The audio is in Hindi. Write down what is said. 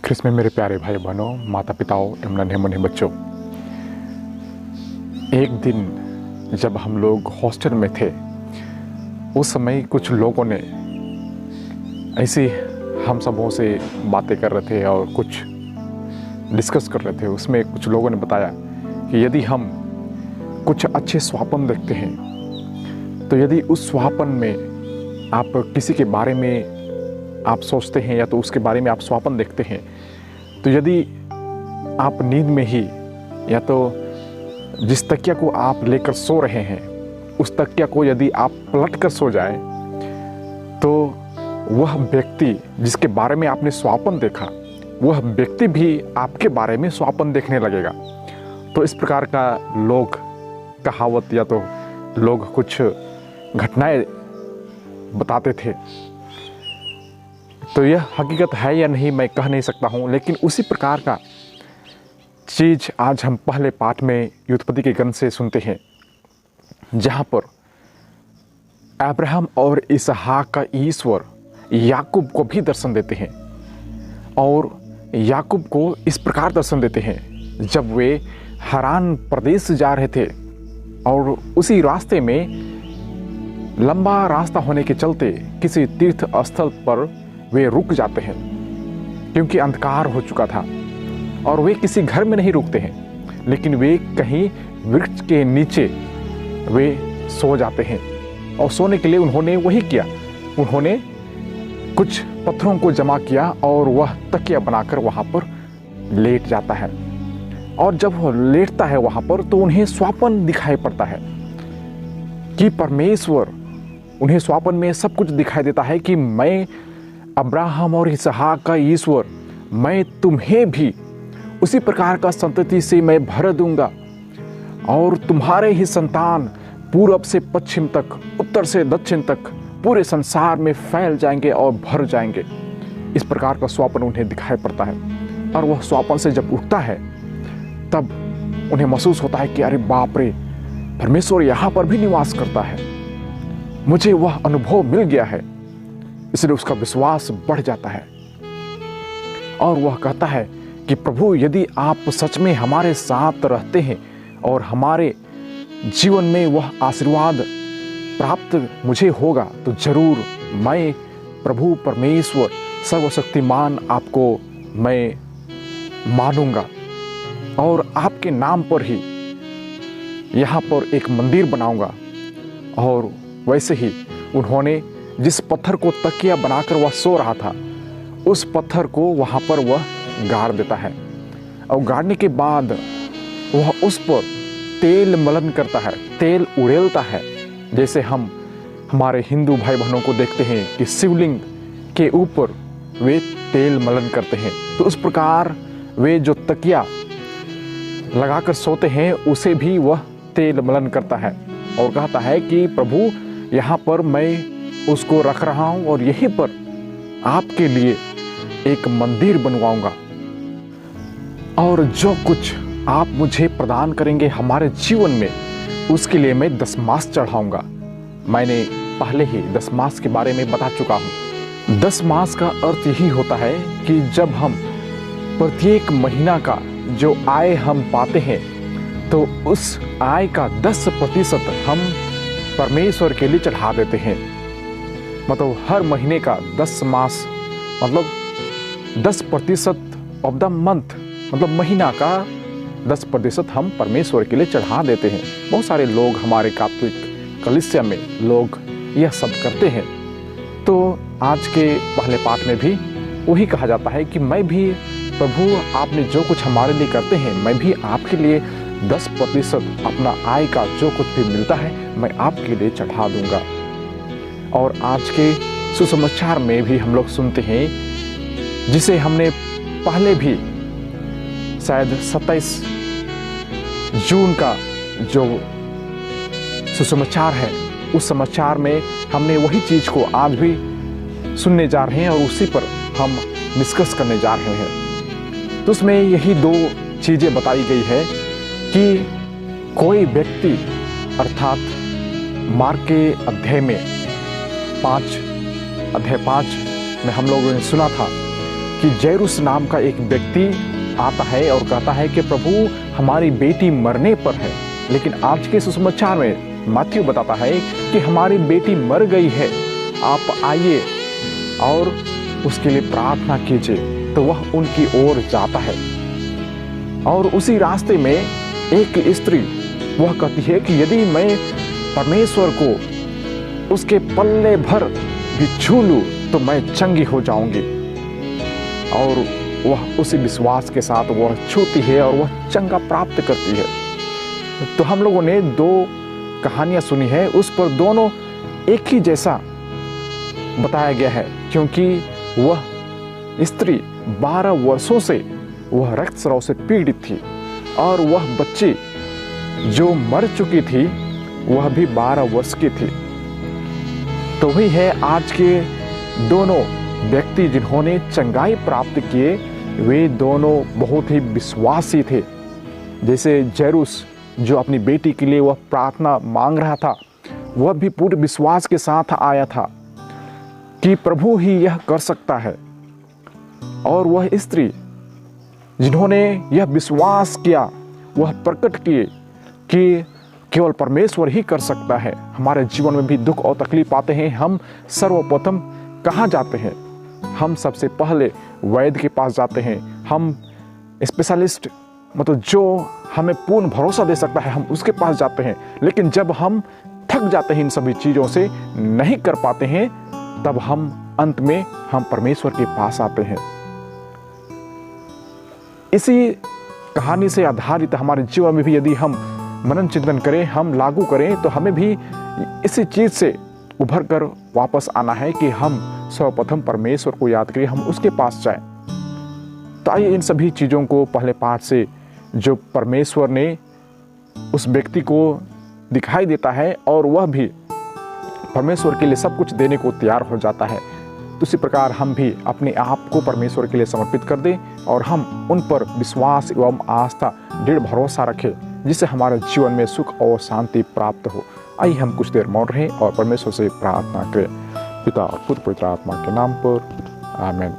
ख्रिस्त में मेरे प्यारे भाई बहनों, माता पिताओं एवं नन्हे मुन्ने बच्चों, एक दिन जब हम लोग हॉस्टल में थे उस समय कुछ लोगों ने ऐसे हम सबों से बातें कर रहे थे और कुछ डिस्कस कर रहे थे। उसमें कुछ लोगों ने बताया कि यदि हम कुछ अच्छे स्वप्न देखते हैं तो यदि उस स्वप्न में आप किसी के बारे में आप सोचते हैं या तो उसके बारे में आप स्वप्न देखते हैं, तो यदि आप नींद में ही या तो जिस तकिया को आप लेकर सो रहे हैं उस तकिया को यदि आप पलट कर सो जाए तो वह व्यक्ति जिसके बारे में आपने स्वप्न देखा वह व्यक्ति भी आपके बारे में स्वप्न देखने लगेगा। तो इस प्रकार का लोग कहावत या तो लोग कुछ घटनाएं बताते थे। तो यह हकीकत है या नहीं मैं कह नहीं सकता हूँ, लेकिन उसी प्रकार का चीज़ आज हम पहले पाठ में उत्पत्ति के ग्रंथ से सुनते हैं, जहाँ पर अब्राहम और इसहाक का ईश्वर याकूब को भी दर्शन देते हैं। और याकूब को इस प्रकार दर्शन देते हैं जब वे हरान प्रदेश से जा रहे थे और उसी रास्ते में लंबा रास्ता होने के चलते किसी तीर्थ स्थल पर वे रुक जाते हैं, क्योंकि अंधकार हो चुका था। और वे किसी घर में नहीं रुकते हैं, लेकिन वे कहीं वृक्ष के नीचे वे सो जाते हैं। और सोने के लिए उन्होंने वही किया, उन्होंने कुछ पत्थरों को जमा किया और वह तकिया बनाकर वहाँ पर लेट जाता है। और जब वह लेटता है वहाँ पर तो उन्हें स्वप्न दिखाई पड़ता है कि परमेश्वर, उन्हें स्वप्न में सब कुछ दिखाई देता है कि मैं अब्राहम और इसहाक का ईश्वर, मैं तुम्हें भी उसी प्रकार का संतति से मैं भर दूंगा और तुम्हारे ही संतान पूरब से पश्चिम तक, उत्तर से दक्षिण तक पूरे संसार में फैल जाएंगे और भर जाएंगे। इस प्रकार का स्वप्न उन्हें दिखाई पड़ता है। और वह स्वप्न से जब उठता है तब उन्हें महसूस होता है कि अरे बाप रे, परमेश्वर यहाँ पर भी निवास करता है, मुझे वह अनुभव मिल गया है। इसलिए उसका विश्वास बढ़ जाता है और वह कहता है कि प्रभु, यदि आप सच में हमारे साथ रहते हैं और हमारे जीवन में वह आशीर्वाद प्राप्त मुझे होगा तो जरूर मैं प्रभु परमेश्वर सर्वशक्तिमान आपको मैं मानूंगा और आपके नाम पर ही यहाँ पर एक मंदिर बनाऊंगा। और वैसे ही उन्होंने जिस पत्थर को तकिया बनाकर वह सो रहा था उस पत्थर को वहाँ पर वह गाड़ देता है। और गाड़ने के बाद वह उस पर तेल मलन करता है, तेल उड़ेलता है। जैसे हम हमारे हिंदू भाई बहनों को देखते हैं कि शिवलिंग के ऊपर वे तेल मलन करते हैं, तो उस प्रकार वे जो तकिया लगाकर सोते हैं उसे भी वह तेल मलन करता है और कहता है कि प्रभु, यहाँ पर मैं उसको रख रहा हूँ और यहीं पर आपके लिए एक मंदिर बनवाऊंगा और जो कुछ आप मुझे प्रदान करेंगे हमारे जीवन में उसके लिए मैं दशमास चढ़ाऊंगा। मैंने पहले ही दशमास के बारे में बता चुका हूँ। दशमास का अर्थ यही होता है कि जब हम प्रत्येक महीना का जो आय हम पाते हैं तो उस आय का 10% हम परमेश्वर के लिए चढ़ा देते हैं। मतलब हर महीने का 10 मास मतलब 10% ऑफ द मंथ, मतलब महीना का 10% हम परमेश्वर के लिए चढ़ा देते हैं। बहुत सारे लोग हमारे कैथोलिक कलीसिया में लोग यह सब करते हैं। तो आज के पहले पाठ में भी वही कहा जाता है कि मैं भी प्रभु, आपने जो कुछ हमारे लिए करते हैं मैं भी आपके लिए 10% अपना आय का जो कुछ भी मिलता है मैं आपके लिए चढ़ा दूंगा। और आज के सुसमाचार में भी हम लोग सुनते हैं, जिसे हमने पहले भी शायद 27 जून का जो सुसमाचार है उस समाचार में हमने वही चीज़ को आज भी सुनने जा रहे हैं और उसी पर हम डिस्कस करने जा रहे हैं। तो उसमें यही 2 चीज़ें बताई गई है कि कोई व्यक्ति, अर्थात मार्क के अध्याय 5 में हम लोगों ने सुना था कि जैरुस नाम का एक व्यक्ति आता है और कहता है कि प्रभु हमारी बेटी मरने पर है। लेकिन आज के सुसमाचार में मत्ती बताता है कि हमारी बेटी मर गई है, आप आइए और उसके लिए प्रार्थना कीजिए। तो वह उनकी ओर जाता है और उसी रास्ते में एक स्त्री वह कहती है कि यदि मैं परमेश्वर को उसके पल्ले भर भी छू लूं तो मैं चंगी हो जाऊंगी। और वह उसी विश्वास के साथ वह छूती है और वह चंगा प्राप्त करती है। तो हम लोगों ने 2 कहानियां सुनी है, उस पर दोनों एक ही जैसा बताया गया है, क्योंकि वह स्त्री 12 वर्षों से वह रक्तस्राव से पीड़ित थी और वह बच्ची जो मर चुकी थी वह भी 12 वर्ष की थी। तो वही है आज के दोनों व्यक्ति जिन्होंने चंगाई प्राप्त किए, वे दोनों बहुत ही विश्वासी थे। जैसे जैरुस जो अपनी बेटी के लिए वह प्रार्थना मांग रहा था, वह भी पूरे विश्वास के साथ आया था कि प्रभु ही यह कर सकता है। और वह स्त्री जिन्होंने यह विश्वास किया, वह प्रकट किए कि केवल परमेश्वर ही कर सकता है। हमारे जीवन में भी दुख और तकलीफ आते हैं, हम सर्वप्रथम कहाँ जाते हैं? हम सबसे पहले वैद्य के पास जाते हैं। हम स्पेशलिस्ट मतलब जो हमें पूर्ण भरोसा दे सकता है, हम उसके पास जाते हैं। लेकिन जब हम थक जाते हैं इन सभी चीज़ों से, नहीं कर पाते हैं, तब हम अंत में हम परमेश्वर के पास आते हैं। इसी कहानी से आधारित हमारे जीवन में भी यदि हम मनन चिंतन करें, हम लागू करें, तो हमें भी इसी चीज़ से उभर कर वापस आना है कि हम सर्वप्रथम परमेश्वर को याद करें, हम उसके पास जाएं। तो आइए इन सभी चीज़ों को पहले पाठ से जो परमेश्वर ने उस व्यक्ति को दिखाई देता है और वह भी परमेश्वर के लिए सब कुछ देने को तैयार हो जाता है, तो उसी प्रकार हम भी अपने आप को परमेश्वर के लिए समर्पित कर दें और हम उन पर विश्वास एवं आस्था, दृढ़ भरोसा रखें, जिससे हमारे जीवन में सुख और शांति प्राप्त हो। आइए हम कुछ देर मौन रहें और परमेश्वर से प्रार्थना करें। पिता, पुत्र, पवित्र आत्मा के नाम पर, आमीन।